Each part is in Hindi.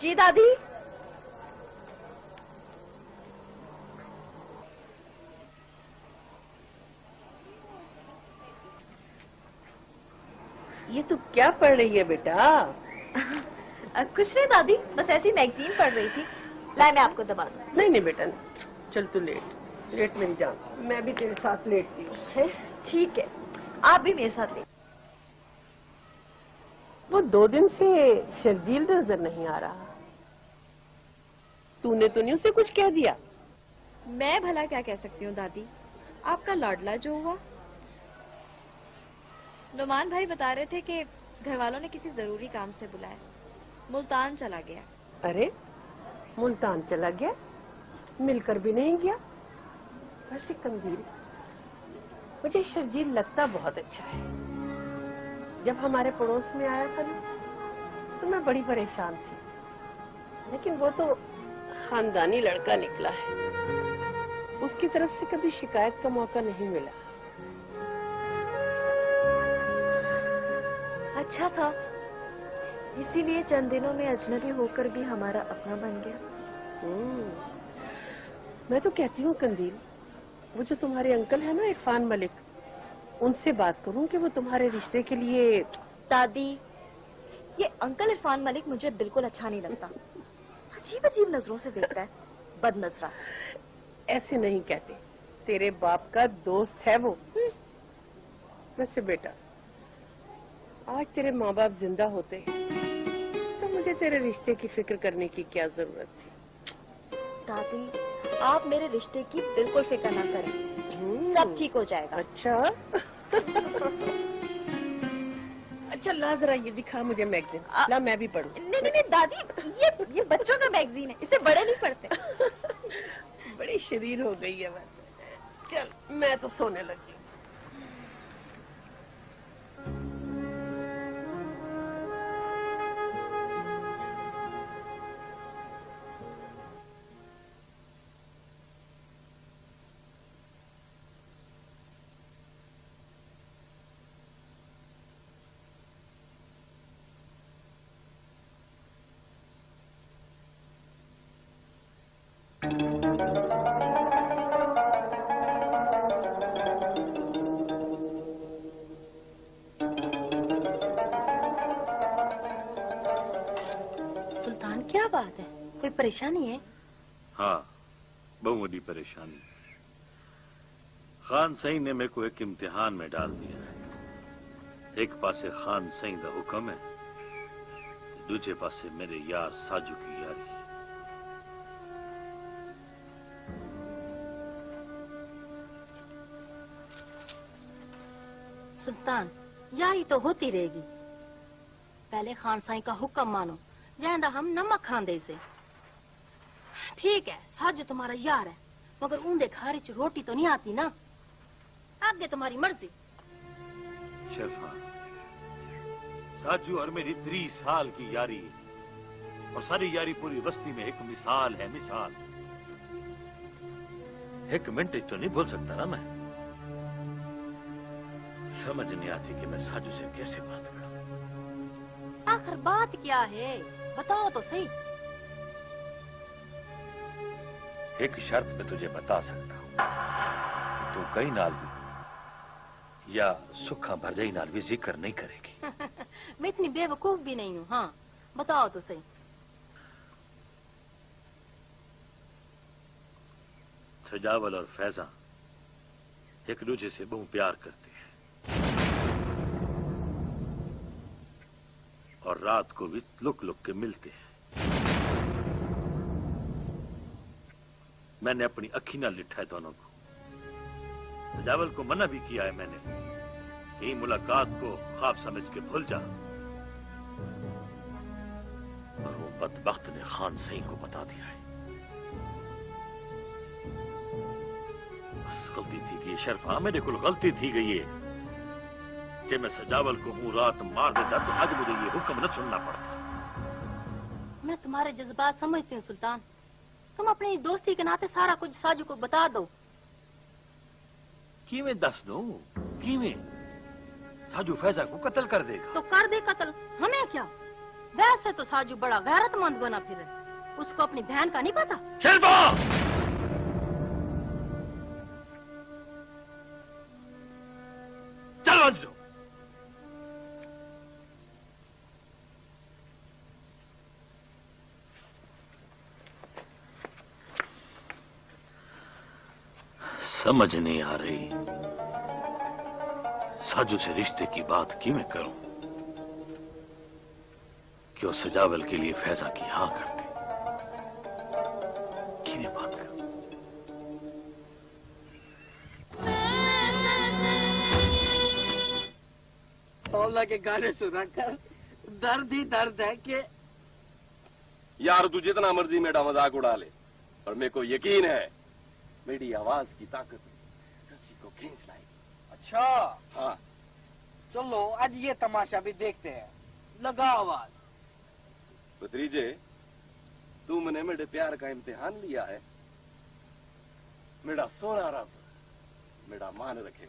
जी दादी। ये तू क्या पढ़ रही है बेटा? कुछ नहीं दादी, बस ऐसी मैगजीन पढ़ रही थी। लाए मैं आपको दबा दूं। नहीं नहीं बेटा नहीं। चल तू लेट मेरी जान, मैं भी तेरे साथ लेटती हूँ। है ठीक है, आप भी मेरे साथ लेट। वो 2 दिन से शर्जील नजर नहीं आ रहा। तूने तो नहीं उसे कुछ कह दिया? मैं भला क्या कह सकती हूँ दादी, आपका लाडला जो हुआ। नुमान भाई बता रहे थे कि घर वालों ने किसी जरूरी काम से बुलाया, मुल्तान चला गया। अरे मुल्तान चला गया, मिलकर भी नहीं गया। वैसे कंदील, मुझे शर्जील लगता बहुत अच्छा है। जब हमारे पड़ोस में आया था ना, तो मैं बड़ी परेशान थी, लेकिन वो तो खानदानी लड़का निकला है। उसकी तरफ से कभी शिकायत का मौका नहीं मिला। अच्छा था, इसीलिए चंद दिनों में अजनबी होकर भी हमारा अपना बन गया। मैं तो कहती हूँ कंदील, वो जो तुम्हारे अंकल है ना इरफान मलिक, उनसे बात करूं कि वो तुम्हारे रिश्ते के लिए। दादी, ये अंकल इरफान मलिक मुझे बिल्कुल अच्छा नहीं लगता। अजीब अजीब नजरों से देखता है, बदनजरा। ऐसे नहीं कहते, तेरे बाप का दोस्त है वो। वैसे बेटा, आज तेरे माँ बाप जिंदा होते तो मुझे तेरे रिश्ते की फिक्र करने की क्या जरूरत थी। दादी, आप मेरे रिश्ते की बिल्कुल फिक्र ना करें, सब ठीक हो जाएगा। अच्छा अच्छा ला जरा ये दिखा मुझे मैगजीन। ला मैं भी पढ़ूं। नहीं नहीं नहीं दादी, ये बच्चों का मैगजीन है, इसे बड़े नहीं पढ़ते। बड़ी शरीर हो गई है वैसे। चल मैं तो सोने लगी। सुल्तान, क्या बात है? कोई परेशानी है? हाँ, बहुत बड़ी परेशानी। खान सही ने मेरे को एक इम्तिहान में डाल दिया है। एक पासे खान सही का हुक्म है, दूसरे पासे मेरे यार साजू की यारी। सुल्तान, यारी तो होती रहेगी। पहले खान साई का हुक्म मानो, जायदा हम नमक खांदे से। ठीक है, साजू तुम्हारा यार है, मगर ऊंधे खारे च रोटी तो नहीं आती ना। आगे तुम्हारी मर्जी। शर्फा, साजू और मेरी 30 साल की यारी है, और सारी यारी पूरी बस्ती में एक मिसाल है। मिसाल एक मिनट तो नहीं बोल सकता ना मैं। समझ नहीं आती कि मैं साजू से कैसे बात करूं। आखिर बात क्या है, बताओ तो सही। एक शर्त पे तुझे बता सकता हूं, तू कई नाल भी या सुखा भरजाई नाल भी जिक्र नहीं करेगी। मैं इतनी बेवकूफ भी नहीं हूँ। हाँ, बताओ तो सही। सजावल और फैजा एक दूसरे से बहुत प्यार करते हैं, और रात को भी लुक लुक के मिलते हैं। मैंने अपनी अखी ना लिठा है दोनों को। सजावल को मना भी किया है मैंने, यही मुलाकात को ख्वाब समझ के भूल जा। और वो बदबख्त ने खान सही को बता दिया है। बस गलती थी कि शर्फा, मेरे को गलती थी गई है। जब मैं सजावल को हूँ रात मार देता तो आज मुझे ये हुक्म न सुनना पड़ता। मैं तुम्हारे जज्बात समझती हूँ सुल्तान। तुम अपनी दोस्ती के नाते सारा कुछ साजू को बता दो। किवें दस दो? किवें? साजू फैजा को कत्ल कर देगा। तो कर दे कत्ल, हमें क्या? वैसे तो साजू बड़ा गैरतमंद बना फिर, उसको अपनी बहन का नहीं पता। शिल्पा! चल अंजू। समझ नहीं आ रही साजू से रिश्ते की बात क्यों मैं करूं कि वो सजावल के लिए फैजा की हाँ कर दे। क्यों मैं बात करूं? मौला के गाने सुनाकर दर्द ही दर्द है कि यार तू जितना मर्जी मेरा मजाक उड़ा ले, पर मेरे को यकीन है मेरी आवाज की ताकत ससी को खींच लाएगी। अच्छा हाँ चलो आज ये तमाशा भी देखते हैं। लगा आवाज। भतीजे, तुमने मेरे प्यार का इम्तिहान लिया है। मेरा सोना रब मेरा मान रखे।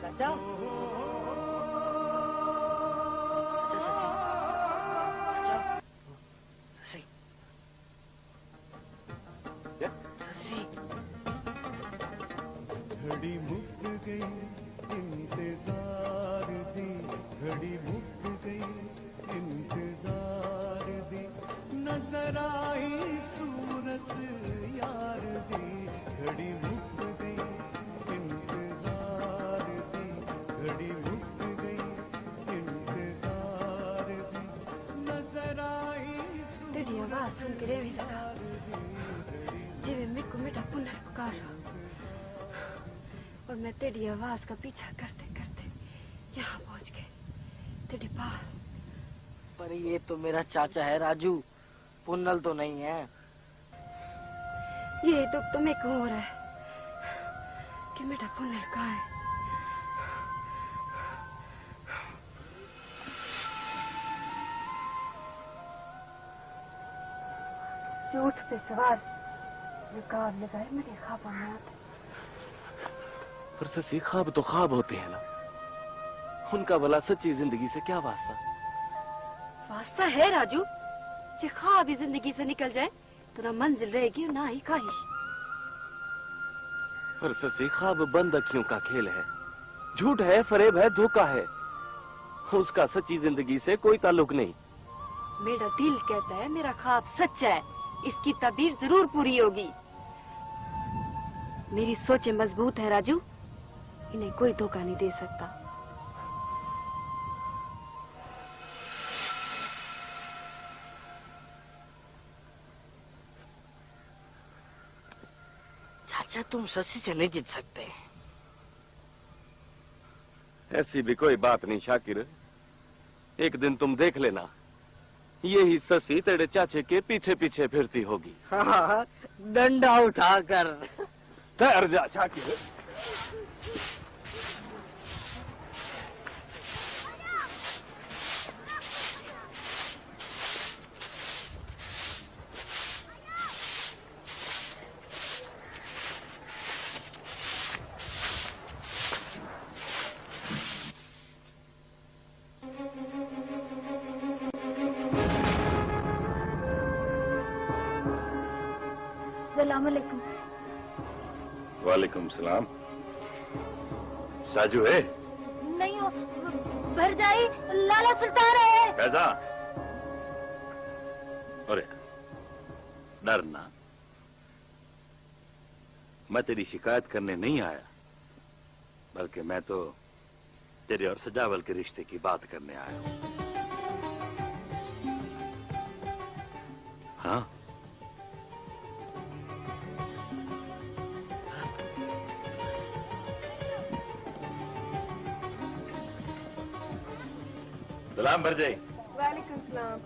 चाचा चाचा शशि चाचा शशि घड़ी मुक गई इंतजार दी, घड़ी मुक गई इंतजार दी, नजर आई सूरत यार दी। घड़ी मुक गई इंतजार दी, घड़ी मुक गई इंतजार दी, नजर आई तेरी आवाज सुन के रेवी लगा जिवे मेरे को मेरा पुनः पुकार, और मैं तेरी आवाज का पीछा करते करते यहाँ पहुँच गई तेरी पास। पर ये तो मेरा चाचा है राजू, पुन्नल तो नहीं है। यही दुख तो मेरे को हो रहा है कि मेरा पुनल कहाँ है। झूठ पे सवार नकाब लगाए मेरे ख्वाबों में आते। पर ससी ख्वाब तो ख्वाब होते हैं ना, उनका भला सच्ची जिंदगी से क्या वास्ता? वास्ता है राजू, जो ख्वाब ही जिंदगी से निकल जाए तो ना मंजिल रहेगी ना ही ख्वाहिश। पर ससी ख्वाब बंद अखियों का खेल है, झूठ है, फरेब है, धोखा है। उसका सच्ची जिंदगी से कोई ताल्लुक नहीं। मेरा दिल कहता है मेरा ख्वाब सच्चा है, इसकी ताबीर जरूर पूरी होगी। मेरी सोचें मजबूत है राजू, इन्हें कोई धोखा नहीं दे सकता। चाचा तुम शशि से नहीं जीत सकते। ऐसी भी कोई बात नहीं शाकिर, एक दिन तुम देख लेना, यही शशि तेरे चाचे के पीछे पीछे फिरती होगी। हाँ, डंडा उठाकर। ठहर जा शाकिर। अस्सलामुअलैकुम। वालेकुम सलाम। साजू है? नहीं हो, भरजाई लाला सुल्तान है। फैजा, अरे डरना, मैं तेरी शिकायत करने नहीं आया, बल्कि मैं तो तेरे और सजावल के रिश्ते की बात करने आया हूं। हाँ, सलाम भरजाई। वालेकुम सलाम।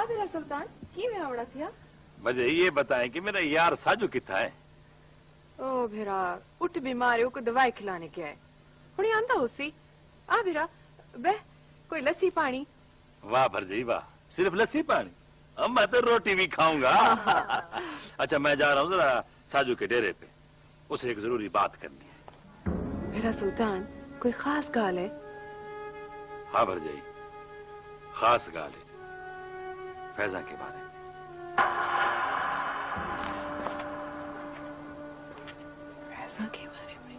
मेरा सुल्तान की में आवड़ा थिया? भरजाई ये बताएं कि मेरा यार साजू कितना है? ओ भेरा उठ बीमार को दवाई खिलाने के आए, हुणी आंदा होसी। आ भेरा बह कोई लस्सी पानी। वाह भरजाई वाह, सिर्फ लस्सी पानी? अब मैं तो रोटी भी खाऊंगा। अच्छा मैं जा रहा हूँ जरा साजू के डेरे पे, उसे एक जरूरी बात करनी है। भेरा सुल्तान कोई खास गाल है? हाँ भरजाई, खास गाल है, फैजा के बारे में। फैजा के बारे में?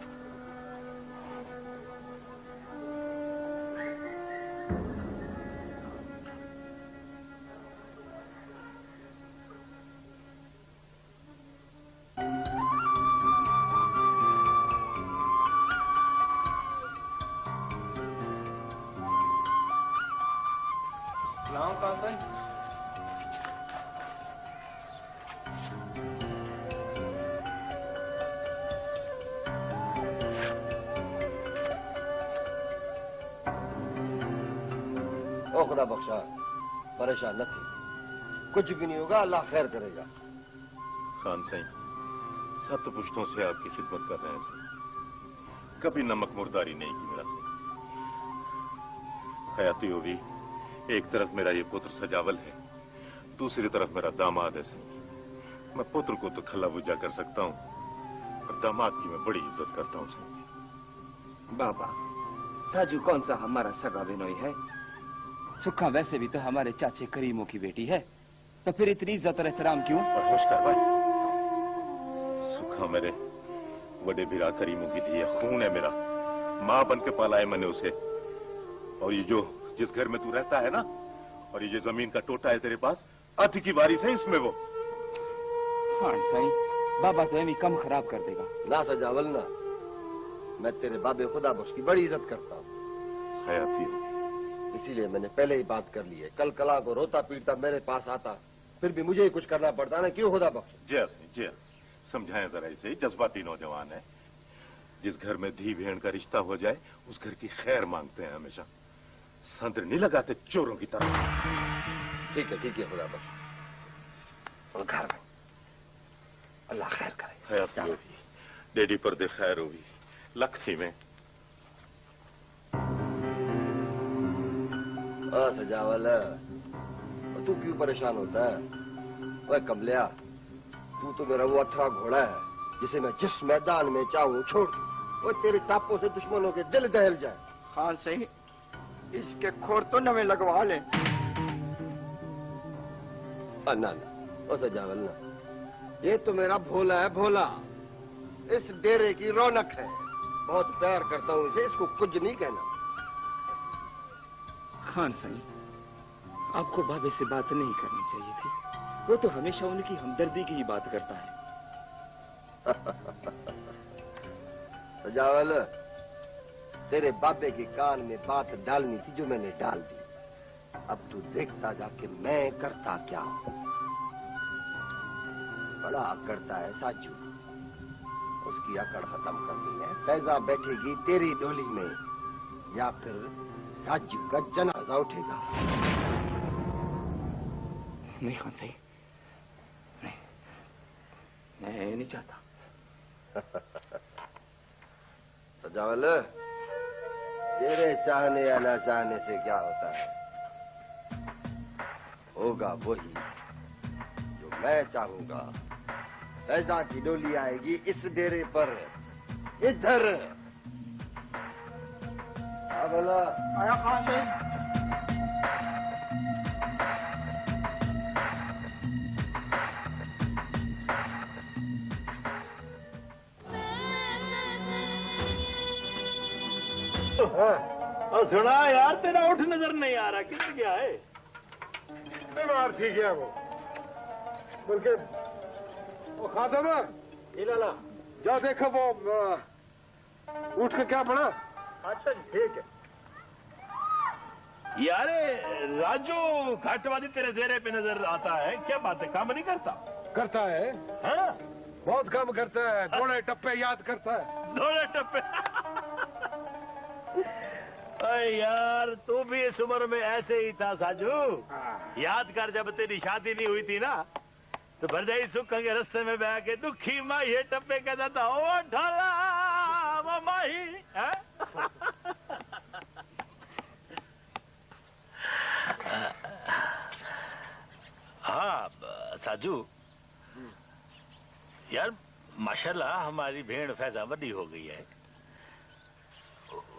सलाम काका। ओ खुदा बख्शा, परेशान न थी, कुछ भी नहीं होगा, अल्लाह खैर करेगा। खान साईं, 7 पुश्तों से आपकी खिदमत कर रहे हैं साईं, कभी नमक मुर्दारी नहीं की मेरा साईं। हयाती होगी, एक तरफ मेरा ये पुत्र सजावल है, दूसरी तरफ मेरा दामाद है साईं। मैं पुत्र को तो खला बुझा कर सकता हूँ, और दामाद की मैं बड़ी इज्जत करता हूँ साईं। बाबा, साजू कौन सा हमारा सगा बिनोई है? सुखा वैसे भी तो हमारे चाचे करीमों की बेटी है, तो फिर इतनी इज्जत और एहतराम क्यों? और होश कर भाई, सुखा मेरे बड़े बिरा करीमों की धी है, खून है मेरा, माँ बन के पाला है मैंने उसे। और ये जो जिस घर में तू रहता है ना, और ये जो जमीन का टोटा है तेरे पास, अति की वारिस है इसमें वो। हाँ साईं, बाबा तो एमी कम खराब कर देगा। ना सजावल ना, मैं तेरे बाबे खुदा बख्श की बड़ी इज्जत करता हूँ। हयाती हो, इसीलिए मैंने पहले ही बात कर ली है, कल कला को रोता पीटता मेरे पास आता, फिर भी मुझे ही कुछ करना पड़ता ना, क्यों खुदा बख्श? जय साईं जय, समझाएं जरा इसे, जज्बाती नौजवान है। जिस घर में धी भेड़ का रिश्ता हो जाए, उस घर की खैर मांगते हैं हमेशा, संतर नहीं लगाते चोरों की तरह। ठीक है खुदा बख्श, और घर में अल्लाह खैर करे। हयाती होगी, डेडी पर दे खैर होगी, लखी में। सजावल, तू क्यों परेशान होता है? वह कमलिया, तू तो मेरा वो अथरा घोड़ा है जिसे मैं जिस मैदान में चाहूं छोड़ दूं, वो तेरे टापों से दुश्मनों के दिल दहल जाए। खान सही, इसके खोर तो नवे लगवा ले। ना, ओ सजावल ना, ये तो मेरा भोला है, भोला, इस डेरे की रौनक है, बहुत प्यार करता हूँ इसे, इसको कुछ नहीं कहना। खान साईं, आपको बाबे से बात नहीं करनी चाहिए थी। वो तो हमेशा उनकी हमदर्दी की ही बात करता है। सजावल, तेरे बाबे के कान में बात डालनी थी जो मैंने डाल दी। अब तू देखता जाके मैं करता क्या हूं। बड़ा अकड़ता है साजू, उसकी अकड़ खत्म करनी है। फैजा बैठेगी तेरी डोली में या फिर साजू का जनाजा उठेगा। नहीं खान साईं, नहीं, मैं नहीं चाहता। सजावल, तेरे चाहने या ना चाहने से क्या होता है? होगा वही जो मैं चाहूंगा। फैजा की डोली आएगी इस डेरे पर, इधर। बोला आया खान साईं। और सुना यार, तेरा उठ नजर नहीं आ रहा, किस क्या है? बीमार थी क्या वो? बल्कि वो खादम है, लाला जा देखो वो उठ के क्या पड़ा। अच्छा ठीक है यार। राजू घाटवादी तेरे चेहरे पे नजर आता है, क्या बात है? काम नहीं करता? करता है, हाँ? बहुत काम करता है। थोड़े टप्पे याद करता है। थोड़े टप्पे? अरे यार, तू भी इस उम्र में ऐसे ही था साजू। याद कर, जब तेरी शादी नहीं हुई थी ना, तो भरजाई सुख के रास्ते में बैठ के दुखी माँ ये टप्पे कहता था, ओ ढाला वो माही। हाँ साजू यार, माशाल्लाह हमारी भेड़ फैजा बड़ी हो गई है।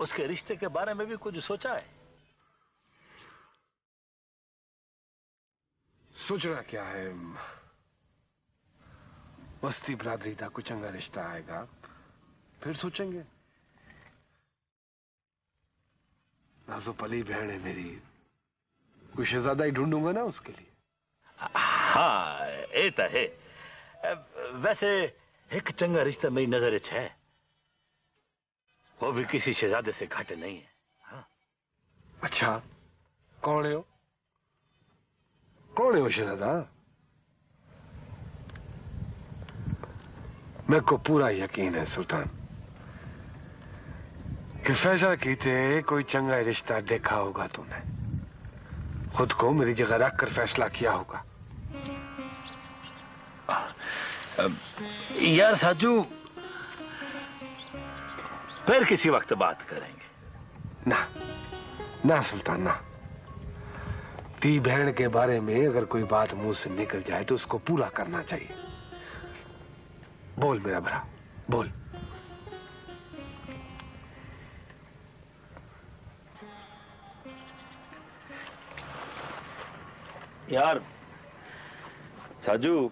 उसके रिश्ते के बारे में भी कुछ सोचा है? सोचना क्या है, बस्ती बिरादरी का कुछ चंगा रिश्ता आएगा फिर सोचेंगे। नाजो पली बहन है मेरी, कोई शहजादा ही ढूंढूंगा ना उसके लिए। हाँ ये तो है। वैसे एक चंगा रिश्ता मेरी नजर च है, वो भी किसी शहजादे से घाटे नहीं है। हाँ। अच्छा कौन है वो? कौन है वो शहजादा? मेरे को पूरा यकीन है सुल्तान कि फैजा कीते कोई चंगा रिश्ता देखा होगा तूने, खुद को मेरी जगह रख कर फैसला किया होगा। यार साजू, फिर किसी वक्त बात करेंगे। ना ना सुल्तान ना, ती बहन के बारे में अगर कोई बात मुंह से निकल जाए तो उसको पूरा करना चाहिए। बोल मेरा भरा, बोल। यार साजू,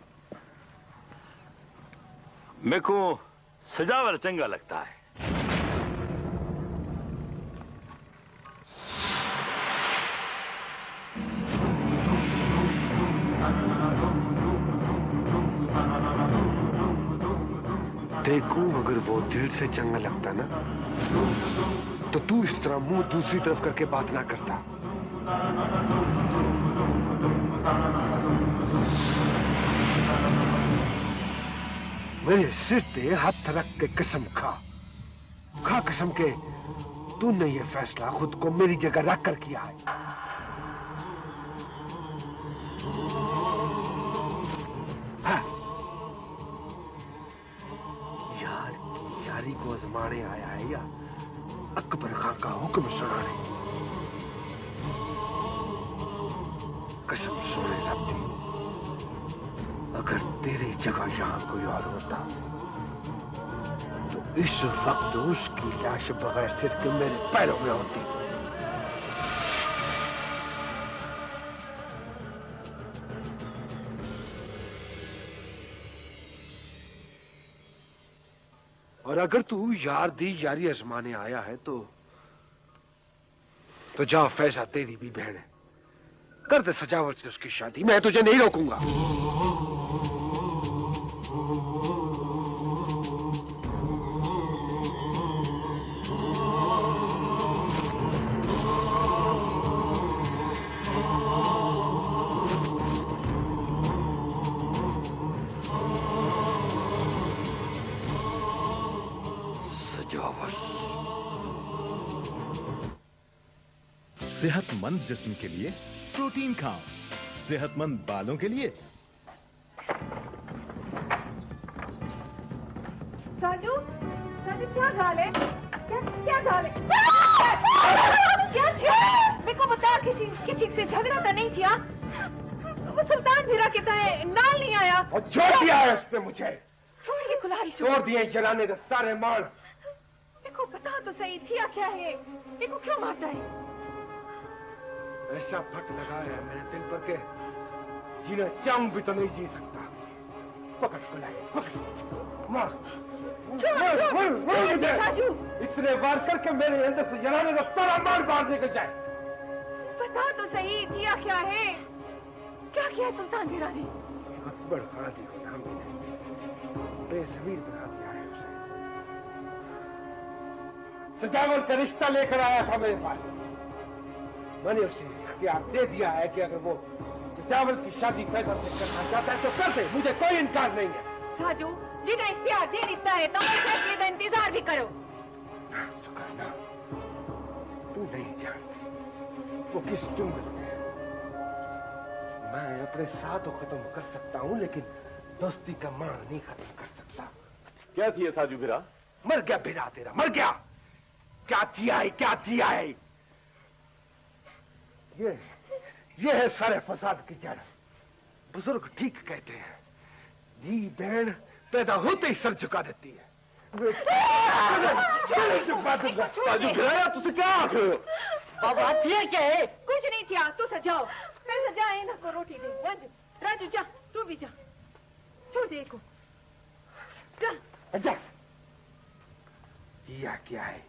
मेरे को सजावल चंगा लगता है। देखो अगर वो दिल से चंगा लगता ना तो तू इस तरह मुंह दूसरी तरफ करके बात ना करता। मेरे सिर पे हाथ रख के कसम खा कसम के तूने ये फैसला खुद को मेरी जगह रख कर किया है। हाँ। यारी को आजमाने आया है या अकबर खां का हुक्म सुनाने? कसम सोने लगती, अगर तेरी जगह यहां कोई और होता तो इस वक्त उसकी लाश बगैर सिर के मेरे पैरों में होती। और अगर तू यार दी यारी आजमाने आया है तो तो जा फैजा, तेरी भी बहन है, कर दे सजावट से उसकी शादी, मैं तुझे नहीं रोकूंगा। सेहतमंद जिस्म के लिए प्रोटीन खाओ, सेहतमंद बालों के लिए। साजू, साजू क्या गाल है? क्या गाल है? क्या थी? मेरे को बता, किसी से झगड़ा तो नहीं किया? वो सुल्तान भिरा कहता है नाल नहीं आया। और छोड़ दिया है उसने मुझे। छोड़िए कुल्हाड़ी, छोड़ दिए जलाने के सारे मार। मेरे को बता तो सही, थिया क्या है? मेरे को क्यों मारता है? ऐसा फट लगा है मेरे दिल पर के जिन्हें चाहूं भी तो नहीं जी सकता। पकड़ कुल्हाड़ी, पकड़, मार, मुझे इतने वार करके मेरे अंदर से जलाने का सारा मार बाहर निकल जाए। बता तो सही, थिया क्या है? क्या किया है सुल्तान भिरा ने? अकबर खादी को धामी ने बेज़मीर बना दिया है उसे। सजावल का रिश्ता लेकर आया था मेरे पास, मैंने उसे इख्तियार दे दिया है कि अगर वो सजावल की शादी फैसल से करना चाहता है तो कर दे, मुझे कोई इनकार नहीं है। साजू, जिन्हें इख्तियार दे देता है तो मेरे फैसले का इंतजार भी करो। सुकन्ना, तू नहीं जानती वो किस जंगल में है। मैं अपने साथ तो खत्म कर सकता हूँ, लेकिन दोस्ती का मान नहीं खत्म कर सकता। क्या थी साजू भिरा? मर गया भिरा तेरा, मर गया। क्या किया है, क्या किया है? ये है सारे फसाद की जड़। बुजुर्ग ठीक कहते हैं, धी बहन पैदा होते ही सर झुका देती है। साजू भिरा, तुझे क्या बाबा थिया क्या है? कुछ नहीं थिया, तू सजाओ। मैं सजाए ना को रोटी दे। राजू, राजू जा, तू भी जा, छोड़ दे को। जा। यह क्या है?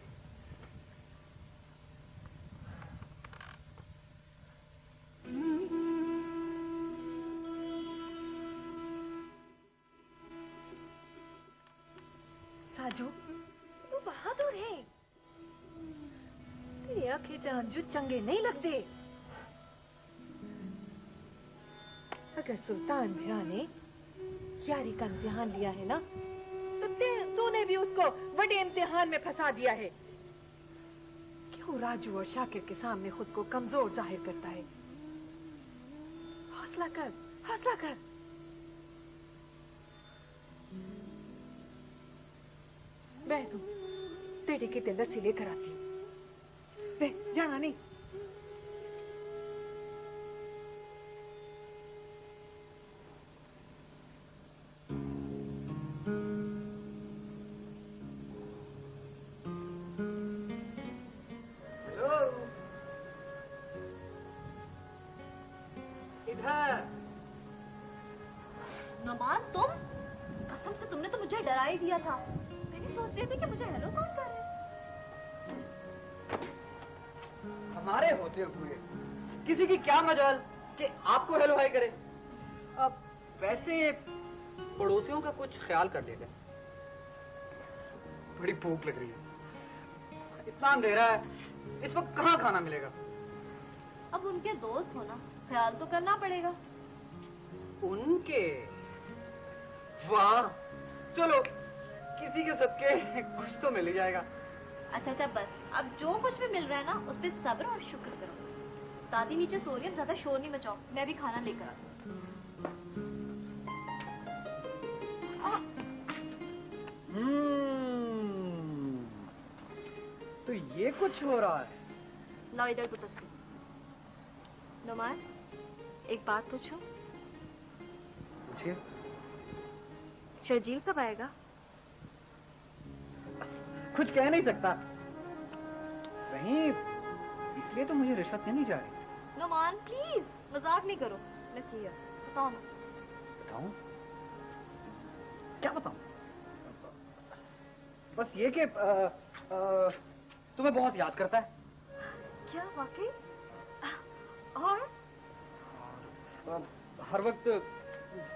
साजू, तू बहादुर है। तेरी आंखें जान जो चंगे नहीं लगते। अगर सुल्तान भिरा ने यारी का इम्तिहान लिया है ना, तो तूने भी उसको बड़े इम्तिहान में फंसा दिया है। क्यों राजू और शाकिर के सामने खुद को कमजोर जाहिर करता है? हौसला कर, हौसला कर। मैं तू तेरे के दिल लस्सी लेकर आती हूँ। वे जाना नहीं। नमान, तुम? कसम से तुमने तो मुझे डरा ही दिया था। मैंने सोच रही थी कि मुझे हेलो कौन कर रहे हैं। हमारे होते हुए किसी की क्या मजाल कि आपको हेलो हाय करे। अब वैसे पड़ोसियों का कुछ ख्याल कर लेते। बड़ी भूख लग रही है, इतना अंधेरा है, इस वक्त कहाँ खाना मिलेगा? अब उनके दोस्त हो ना, ख्याल तो करना पड़ेगा। उनके? वाह, चलो किसी के सबके कुछ तो मिल ही जाएगा। अच्छा बस, अब जो कुछ भी मिल रहा है ना उस पर सब्र और शुक्र करो। दादी नीचे सो रही है, ज्यादा शोर नहीं मचाओ, मैं भी खाना लेकर आती हूँ। तो ये कुछ हो रहा है। लाओ इधर तो तस्वीर। नुमान, एक बात पूछूं? पूछिए। शर्जील कब आएगा? कुछ कह नहीं सकता। कहीं इसलिए तो मुझे रिश्वत देनी जा रही। नुमान प्लीज, मजाक नहीं करो, मैं सीरियस हूँ। बताओ ना। बताऊं? क्या बताऊं? बस ये कि तुम्हें बहुत याद करता है। क्या वाकई? और हर वक्त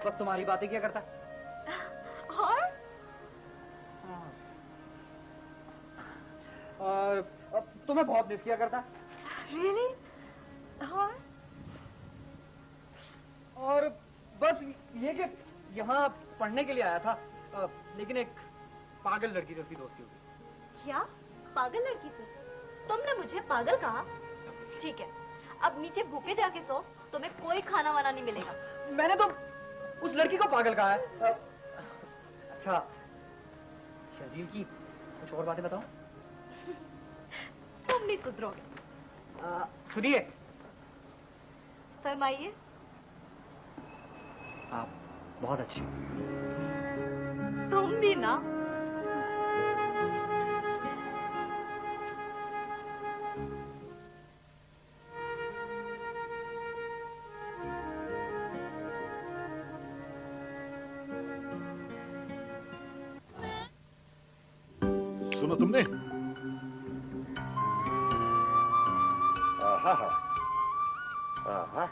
बस तुम्हारी बातें क्या करता? और तुम्हें बहुत मिस किया करता। Really? और बस ये कि यहाँ पढ़ने के लिए आया था, लेकिन एक पागल लड़की से उसकी दोस्ती हो गई। क्या? पागल लड़की से? तुमने मुझे पागल कहा? ठीक है, अब नीचे भूखे जाके सो, तुम्हें कोई खाना वाना नहीं मिलेगा। मैंने तो उस लड़की को पागल कहा है। अच्छा, शर्जील की कुछ और बातें बताओ। तुम नहीं सुधरोगे। सुनिए। फरमाइए। आप बहुत अच्छी हो। तुम भी ना। सुनो तुमने? आहा आहा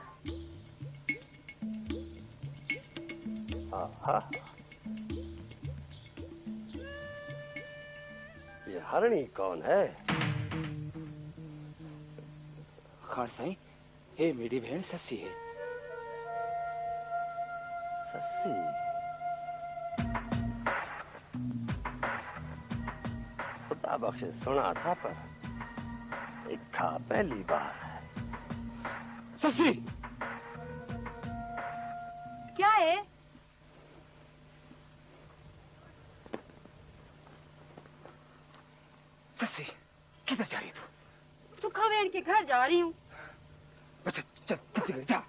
आहा, ये हरणी कौन है? खान साईं, हे मेरी बहन सस्सी है। सस्सी? खुदा बख्शे सुना था, पर देखा पहली बार है। सस्सी! क्या है? सस्सी, किधर जा रही तू? सुखा बहन के घर जा रही हूँ। अच्छा, चल जल्दी जा।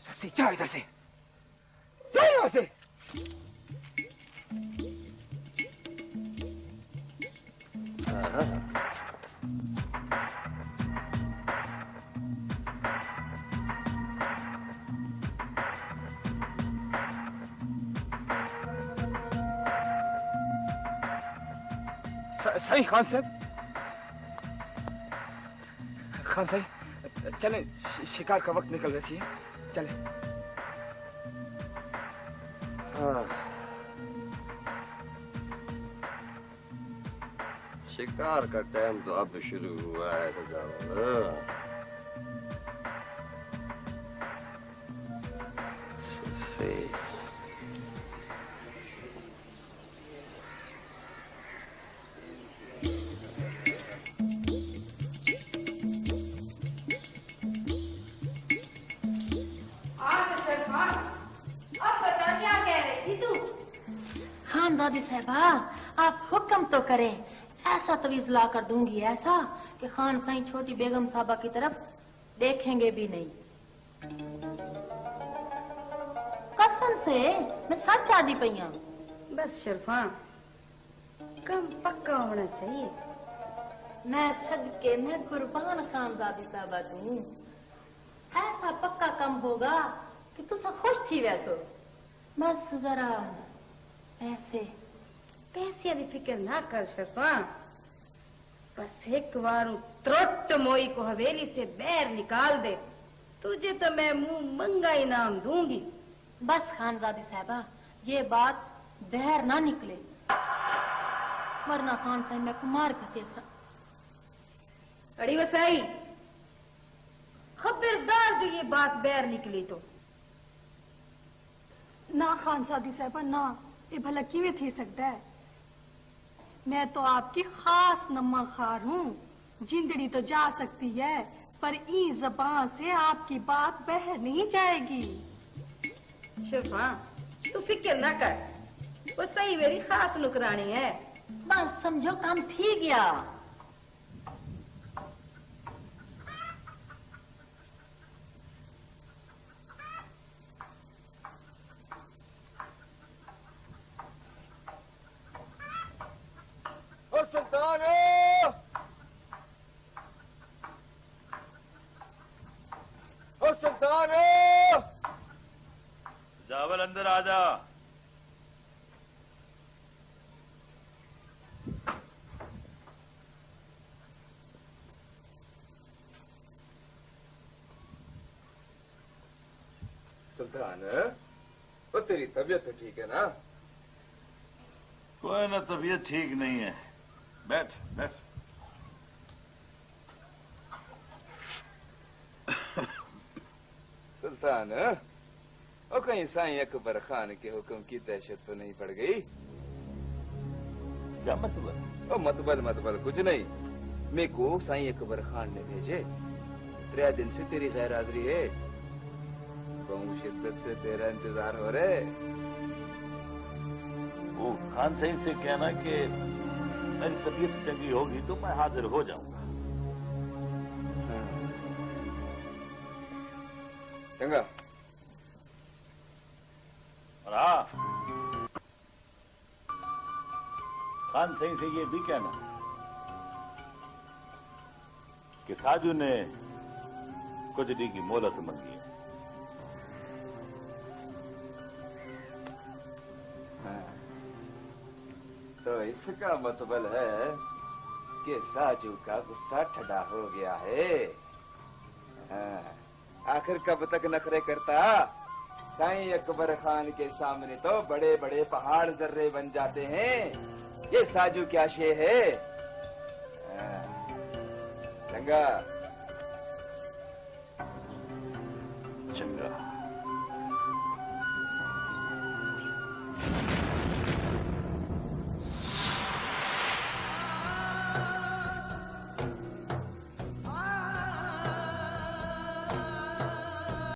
सस्सी, जा इधर से, जा यहाँ से। साईं, खान साहब, खान साईं, चलें, शिकार का वक्त निकल रही है, चलें। हाँ, शिकार का टाइम तो अब शुरू हुआ है सजावल। से खानजादी साहबा, आप हुक्म तो करें। ऐसा तवीज ला कर दूंगी, ऐसा कि खान साईं छोटी बेगम साहबा की तरफ देखेंगे भी नहीं। कसम से मैं सच आदि पईया। बस शर्फा, कम पक्का होना चाहिए। मैं सदके में कुर्बान खानजादी साहबा दूं। ऐसा पक्का कम होगा कि तुसा खुश थी वैसो। बस जरा पैसे की फिक्र ना कर शर्फा। बस एक बार त्रोट मोई को हवेली से बाहर निकाल दे, तुझे तो मैं मुंह मंगा इनाम दूंगी। बस खानजादी साहबा, ये बात बाहर ना निकले, वरना खान साहब मैं कुमार कहते सा। अड़ी वसाई, खबरदार जो ये बात बाहर निकली तो। ना खानजादी साहबा ना, ये भला किवें थी सकता है। मैं तो आपकी खास नम्मा खार हूँ। जिंदड़ी तो जा सकती है, पर ई जबान से आपकी बात बाहर नहीं जाएगी। शर्फा, तू फिक्र ना कर, वो सही मेरी खास नुकरानी है। बस समझो काम थी गया। सुल्तान, ओ सुल्तान, जावल अंदर आजा। सुल्तान, वो तेरी तबीयत तो ठीक है ना? कोई ना तबीयत ठीक नहीं है। बैठ बैठ। सुल्तान, वो कहीं साईं अकबर खान के हुक्म की दहशत तो नहीं पड़ गई? क्या मतलब? ओ मतबल कुछ नहीं। मेरे को साईं अकबर खान ने भेजे। 3 दिन से तेरी गैर हाजिरी है। बहुत शिद्दत से तेरा इंतजार हो रहे। वो खान साईं से कहना कि मेरी तबीयत चंगी होगी तो मैं हाजिर हो जाऊंगा। चंगा। और हाँ, खान साईं से ये भी कहना कि साजू ने कुछ दी की मोहलत मांगी है। तो इसका मतलब है कि साजू का गुस्सा ठंडा हो गया है। आखिर कब तक नखरे करता? साईं अकबर खान के सामने तो बड़े बड़े पहाड़ जर्रे बन जाते हैं। ये साजू क्या शे है? चंगा चंगा।